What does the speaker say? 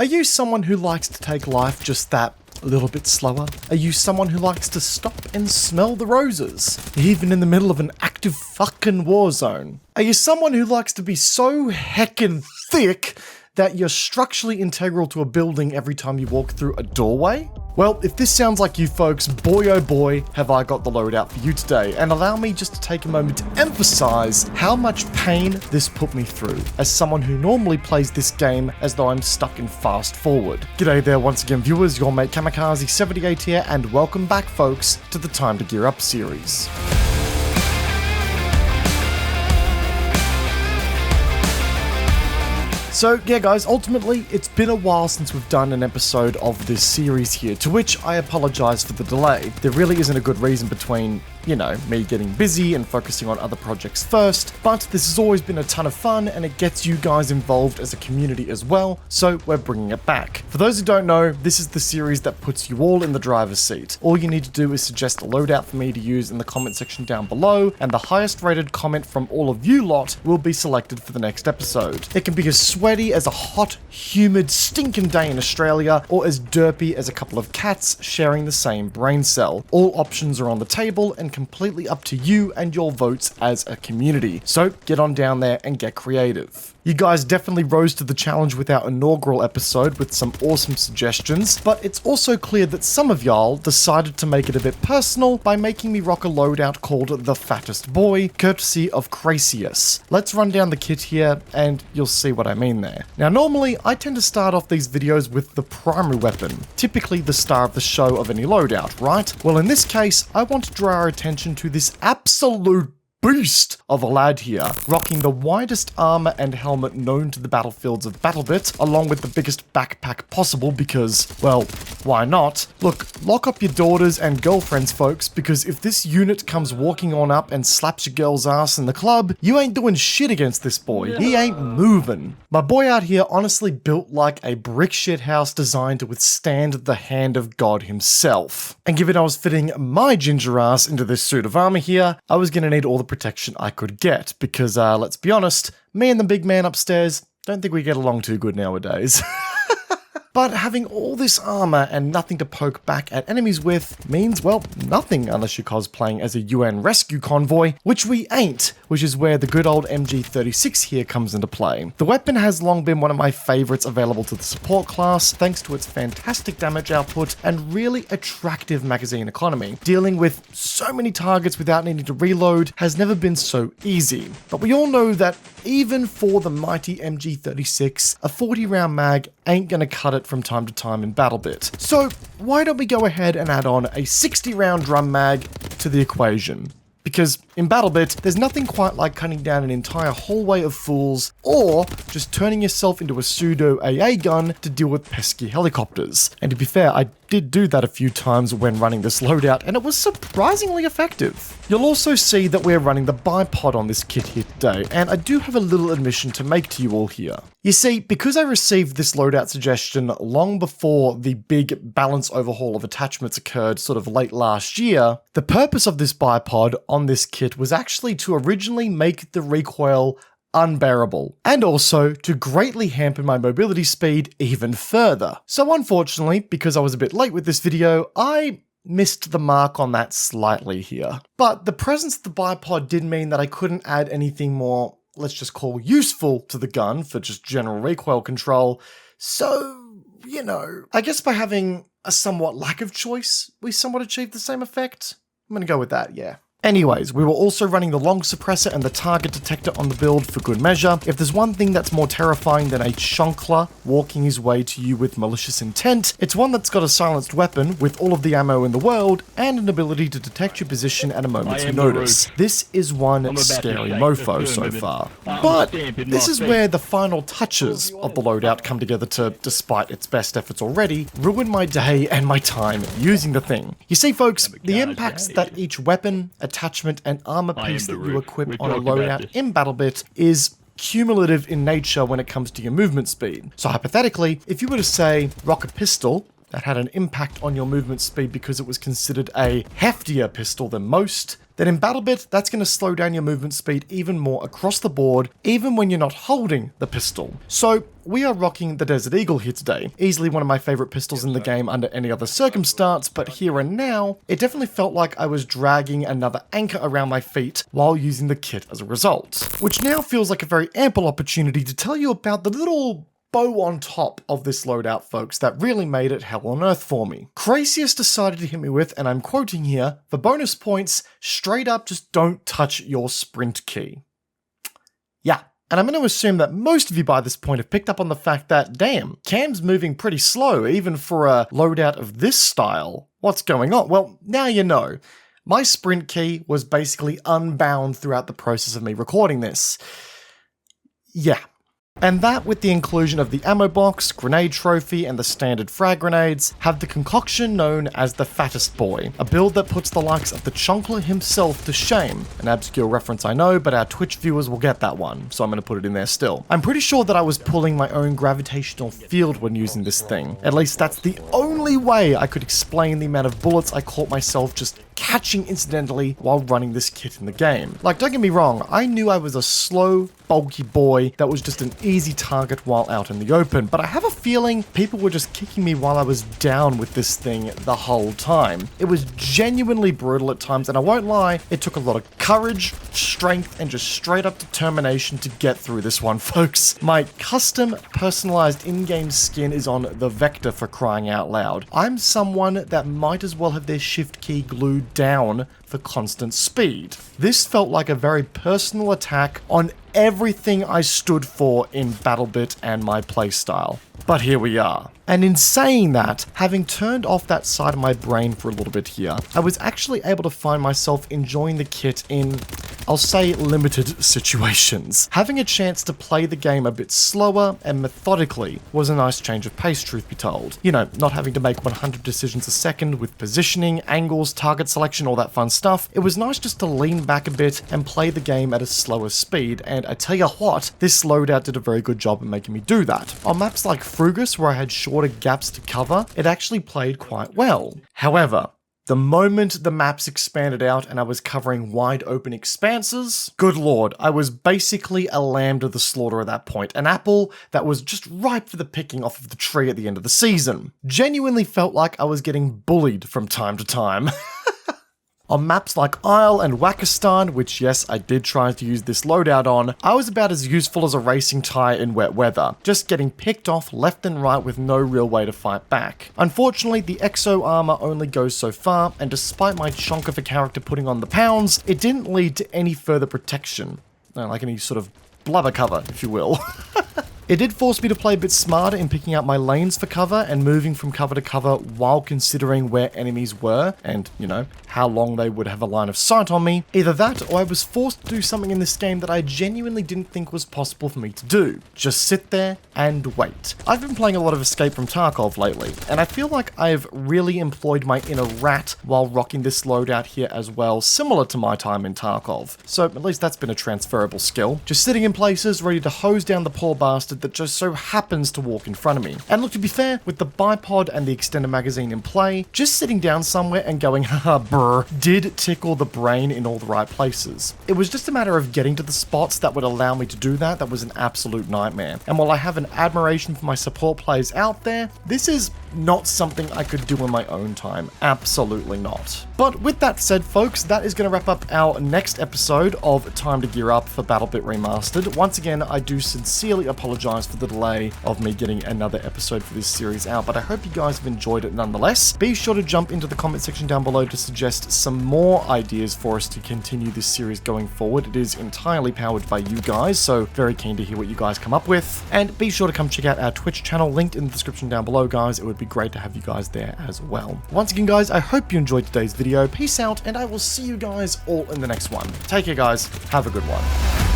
Are you someone who likes to take life just that a little bit slower? Are you someone who likes to stop and smell the roses, even in the middle of an active fucking war zone? Are you someone who likes to be so heckin' thick that you're structurally integral to a building every time you walk through a doorway? Well, if this sounds like you folks, boy oh boy, have I got the loadout for you today, and allow me just to take a moment to emphasize how much pain this put me through, as someone who normally plays this game as though I'm stuck in fast forward. G'day there once again viewers, your mate Kamikaze78 here, and welcome back folks to the Time to Gear Up series. So yeah guys, ultimately it's been a while since we've done an episode of this series here, to which I apologise for the delay. There really isn't a good reason between, you know, me getting busy and focusing on other projects first, but this has always been a ton of fun and it gets you guys involved as a community as well, so we're bringing it back. For those who don't know, this is the series that puts you all in the driver's seat. All you need to do is suggest a loadout for me to use in the comment section down below, and the highest rated comment from all of you lot will be selected for the next episode. It can be as sweaty as a hot, humid, stinking day in Australia, or as derpy as a couple of cats sharing the same brain cell. All options are on the table and completely up to you and your votes as a community. So get on down there and get creative. You guys definitely rose to the challenge with our inaugural episode with some awesome suggestions, but it's also clear that some of y'all decided to make it a bit personal by making me rock a loadout called The Fattest Boy, courtesy of Crosshair. Let's run down the kit here and you'll see what I mean there. Now normally I tend to start off these videos with the primary weapon, typically the star of the show of any loadout, right? Well in this case, I want to draw our attention to this absolute beast of a lad here, rocking the widest armor and helmet known to the battlefields of BattleBit, along with the biggest backpack possible because, well, why not? Look, lock up your daughters and girlfriends, folks, because if this unit comes walking on up and slaps your girl's ass in the club, you ain't doing shit against this boy. He ain't moving. My boy out here honestly built like a brick shit house designed to withstand the hand of God himself. And given I was fitting my ginger ass into this suit of armor here, I was gonna need all the protection I could get, because let's be honest, me and the big man upstairs don't think we get along too good nowadays. But having all this armor and nothing to poke back at enemies with means, well, nothing unless you're cosplaying as a UN rescue convoy, which we ain't, which is where the good old MG36 here comes into play. The weapon has long been one of my favorites available to the support class, thanks to its fantastic damage output and really attractive magazine economy. Dealing with so many targets without needing to reload has never been so easy. But we all know that even for the mighty MG36, a 40-round mag ain't gonna cut it from time to time in BattleBit. So why don't we go ahead and add on a 60-round drum mag to the equation? Because in BattleBit, there's nothing quite like cutting down an entire hallway of fools, or just turning yourself into a pseudo AA gun to deal with pesky helicopters. And to be fair, I did do that a few times when running this loadout, and it was surprisingly effective. You'll also see that we're running the bipod on this kit here today, and I do have a little admission to make to you all here. You see, because I received this loadout suggestion long before the big balance overhaul of attachments occurred sort of late last year, the purpose of this bipod on this kit was actually to originally make the recoil unbearable, and also to greatly hamper my mobility speed even further. So unfortunately, because I was a bit late with this video, I missed the mark on that slightly here. But the presence of the bipod did mean that I couldn't add anything more, let's just call useful, to the gun for just general recoil control. So, you know, I guess by having a somewhat lack of choice, we somewhat achieved the same effect. I'm gonna go with that, yeah. Anyways, we were also running the long suppressor and the target detector on the build for good measure. If there's one thing that's more terrifying than a chonkler walking his way to you with malicious intent, it's one that's got a silenced weapon with all of the ammo in the world and an ability to detect your position at a moment's notice. This is one scary mofo so far. But this is where the final touches of the loadout come together to, despite its best efforts already, ruin my day and my time using the thing. You see folks, the impacts that each weapon, attachment and armor piece that you equip on a loadout in BattleBit is cumulative in nature when it comes to your movement speed. So hypothetically, if you were to say rock a pistol that had an impact on your movement speed because it was considered a heftier pistol than most, then in BattleBit, that's going to slow down your movement speed even more across the board, even when you're not holding the pistol. So we are rocking the Desert Eagle here today. Easily one of my favorite pistols in the game under any other circumstance, but here and now, it definitely felt like I was dragging another anchor around my feet while using the kit as a result. Which now feels like a very ample opportunity to tell you about the little bow on top of this loadout, folks, that really made it hell on earth for me. Craziest decided to hit me with, and I'm quoting here, for bonus points, straight up just don't touch your sprint key. Yeah. And I'm going to assume that most of you by this point have picked up on the fact that, damn, Cam's moving pretty slow, even for a loadout of this style. What's going on? Well, now you know. My sprint key was basically unbound throughout the process of me recording this. Yeah. And that, with the inclusion of the ammo box, grenade trophy, and the standard frag grenades, have the concoction known as the Fattest Boy, a build that puts the likes of the Chonkler himself to shame. An obscure reference I know, but our Twitch viewers will get that one, so I'm going to put it in there still. I'm pretty sure that I was pulling my own gravitational field when using this thing. At least that's the only way I could explain the amount of bullets I caught myself just catching incidentally while running this kit in the game. Like, don't get me wrong, I knew I was a slow, bulky boy that was just an easy target while out in the open, but I have a feeling people were just kicking me while I was down with this thing the whole time. It was genuinely brutal at times, and I won't lie, it took a lot of courage, strength, and just straight up determination to get through this one, folks. My custom personalized in-game skin is on the Vector, for crying out loud. I'm someone that might as well have their shift key glued down for constant speed. This felt like a very personal attack on everything I stood for in BattleBit and my playstyle. But here we are. And in saying that, having turned off that side of my brain for a little bit here, I was actually able to find myself enjoying the kit in, I'll say, limited situations. Having a chance to play the game a bit slower and methodically was a nice change of pace, truth be told. You know, not having to make 100 decisions a second with positioning, angles, target selection, all that fun stuff. It was nice just to lean back a bit and play the game at a slower speed, and I tell you what, this loadout did a very good job of making me do that. On maps like Frugus, where I had shorter gaps to cover, it actually played quite well. However, the moment the maps expanded out and I was covering wide open expanses, good lord, I was basically a lamb to the slaughter at that point, an apple that was just ripe for the picking off of the tree at the end of the season. Genuinely felt like I was getting bullied from time to time. On maps like Isle and Wakistan, which yes, I did try to use this loadout on, I was about as useful as a racing tyre in wet weather, just getting picked off left and right with no real way to fight back. Unfortunately, the exo armor only goes so far, and despite my chonk of a character putting on the pounds, it didn't lead to any further protection. Like any sort of blubber cover, if you will. It did force me to play a bit smarter in picking out my lanes for cover and moving from cover to cover while considering where enemies were and, you know, how long they would have a line of sight on me. Either that, or I was forced to do something in this game that I genuinely didn't think was possible for me to do. Just sit there and wait. I've been playing a lot of Escape from Tarkov lately, and I feel like I've really employed my inner rat while rocking this loadout here as well, similar to my time in Tarkov. So at least that's been a transferable skill. Just sitting in places ready to hose down the poor bastard that just so happens to walk in front of me. And look, to be fair, with the bipod and the extended magazine in play, just sitting down somewhere and going haha brr did tickle the brain in all the right places. It was just a matter of getting to the spots that would allow me to do that. That was an absolute nightmare. And while I have an admiration for my support players out there, this is not something I could do in my own time. Absolutely not. But with that said, folks, that is going to wrap up our next episode of Time to Gear Up for BattleBit Remastered. Once again, I do sincerely apologize for the delay of me getting another episode for this series out, but I hope you guys have enjoyed it nonetheless. Be sure to jump into the comment section down below to suggest some more ideas for us to continue this series going forward. It is entirely powered by you guys, so very keen to hear what you guys come up with. And be sure to come check out our Twitch channel, linked in the description down below, guys. It would be great to have you guys there as well. Once again, guys, I hope you enjoyed today's video. Peace out, and I will see you guys all in the next one. Take care, guys. Have a good one.